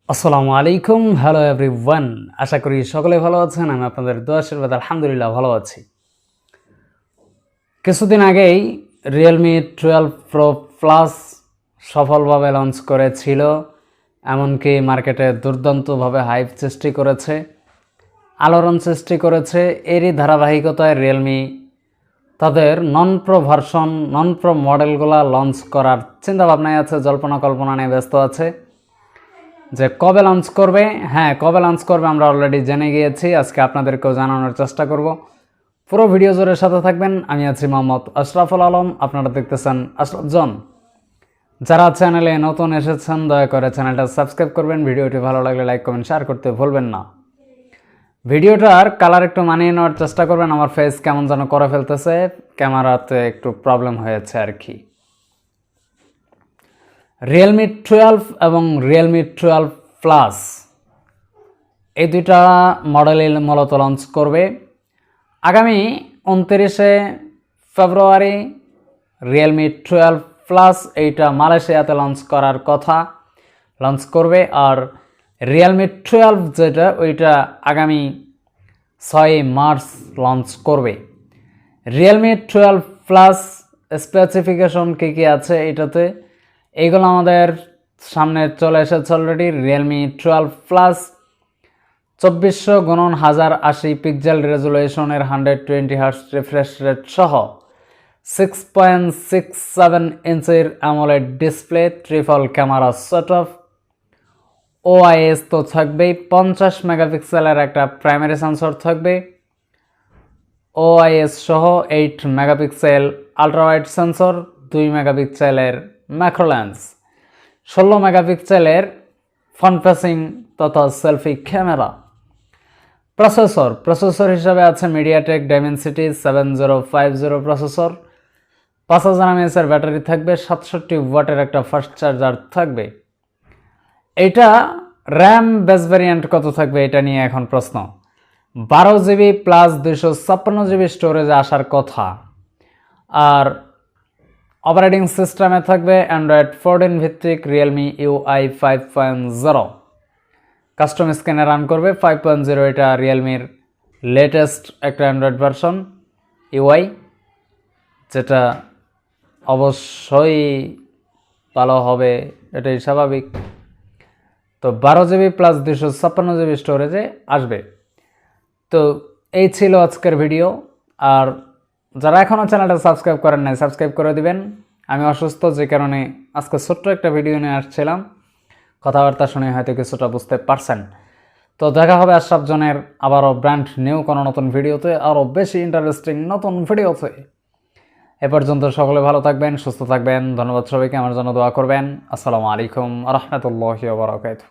আসসালামু আলাইকুম, hello everyone. আশা করি সকলে ভালো আছেন। আমি আপনাদের দোয়া আশীর্বাদ আলহামদুলিল্লাহ ভালো আছি। কিছুদিন আগেই রিয়েলমি 12 প্রো প্লাস সফলভাবে লঞ্চ করেছিল, এমনকি মার্কেটে দুর্দান্তভাবে হাইপ সৃষ্টি করেছে, আলোড়ন সৃষ্টি করেছে। এরই ধারাবাহিকতায় রিয়েলমি তাদের নন প্রো ভার্সন, নন প্রো মডেলগুলো লঞ্চ করার চিন্তাভাবনায় আছে, জল্পনা কল্পনা নিয়ে ব্যস্ত আছে যে কবে লঞ্চ করবে। হ্যাঁ, কবে লঞ্চ করবে আমরা অলরেডি জেনে গিয়েছি। আজকে আপনাদেরকেও জানানোর চেষ্টা করব। পুরো ভিডিও জোরের সাথে থাকবেন। আমি আছি মোহাম্মদ আশরাফুল আলম, আপনারা দেখতেছেন আশরাফ জন। যারা চ্যানেলে নতুন এসেছেন দয়া করে চ্যানেলটা সাবস্ক্রাইব করবেন। ভিডিওটি ভালো লাগলে লাইক কমেন্ট শেয়ার করতে ভুলবেন না। ভিডিওটার কালার একটু মানিয়ে নেওয়ার চেষ্টা করবেন। আমার ফেস কেমন যেন করে ফেলতেছে, ক্যামেরাতে একটু প্রবলেম হয়েছে আর কি। রিয়েলমি 12 এবং রিয়েলমি 12 প্লাস এই দুইটা মডেলই মূলত লঞ্চ করবে আগামী 29শে ফেব্রুয়ারি। রিয়েলমি 12 প্লাস এইটা মালয়েশিয়াতে লঞ্চ করার কথা, লঞ্চ করবে। আর রিয়েলমি 12 যেটা ওইটা আগামী 6 মার্চ লঞ্চ করবে। রিয়েলমি 12 প্লাস স্পেসিফিকেশন কী আছে এটাতে, এইগুলো আমাদের সামনে চলে এসেছে already. Realme 12 plus 2400x1080 pixel রেজুলেশনের 120 হার্টজ রিফ্রেশ রেট সহ 6.67 ইঞ্চির AMOLED display, triple camera setup, OIS তো থাকবেই, 50 মেগাপিক্সেলের একটা প্রাইমারি সেন্সর থাকবে, ওআইএস সহ 8 মেগাপিক্সেল আলট্রাওয়াইড সেন্সর, 2 মেগাপিক্সেলের ম্যাক্রো লেন্স, 16 মেগাপিক্সেলের ফ্রন্ট ফেসিং তথা সেলফি ক্যামেরা। প্রসেসর হিসাবে আছে মিডিয়াটেক ডাইমেনসিটি 7050 প্রসেসর, 5000 mAh এর ব্যাটারি থাকবে, 67 ওয়াটের একটা ফাস্ট চার্জার থাকবে। এইটা র্যাম বেস ভ্যারিয়েন্ট কত থাকবে এটা নিয়ে এখন প্রশ্ন। 12GB প্লাস 256GB স্টোরেজে আসার কথা। আর অপারেটিং সিস্টেমে থাকবে অ্যান্ড্রয়েড 14 ভিত্তিক রিয়েলমি UI 5.0। কাস্টম স্ক্রিনে রান করবে 5.0, এটা রিয়েলমির লেটেস্ট একটা অ্যান্ড্রয়েড ভার্সন UI, যেটা অবশ্যই ভালো হবে, এটাই স্বাভাবিক। তো 12GB প্লাস 256GB স্টোরেজে আসবে। তো এই ছিল আজকের ভিডিও। আর যারা এখনও চ্যানেলটা সাবস্ক্রাইব করেন নাই সাবস্ক্রাইব করে দিবেন। আমি অসুস্থ, যে কারণে আজকে ছোট্ট একটা ভিডিও নিয়ে আসছিলাম, কথাবার্তা শুনে হয়তো কিছুটা বুঝতে পারছেন। তো দেখা হবে আশরাফ জনের আবারও ব্র্যান্ড নিউ কোনো নতুন ভিডিওতে, আরও বেশি ইন্টারেস্টিং নতুন ভিডিওতে। এ পর্যন্ত সকলে ভালো থাকবেন, সুস্থ থাকবেন। ধন্যবাদ সবাইকে, আমার জন্য দোয়া করবেন। আসসালামু আলাইকুম ওয়া রাহমাতুল্লাহি ওয়া বারাকাতুহু।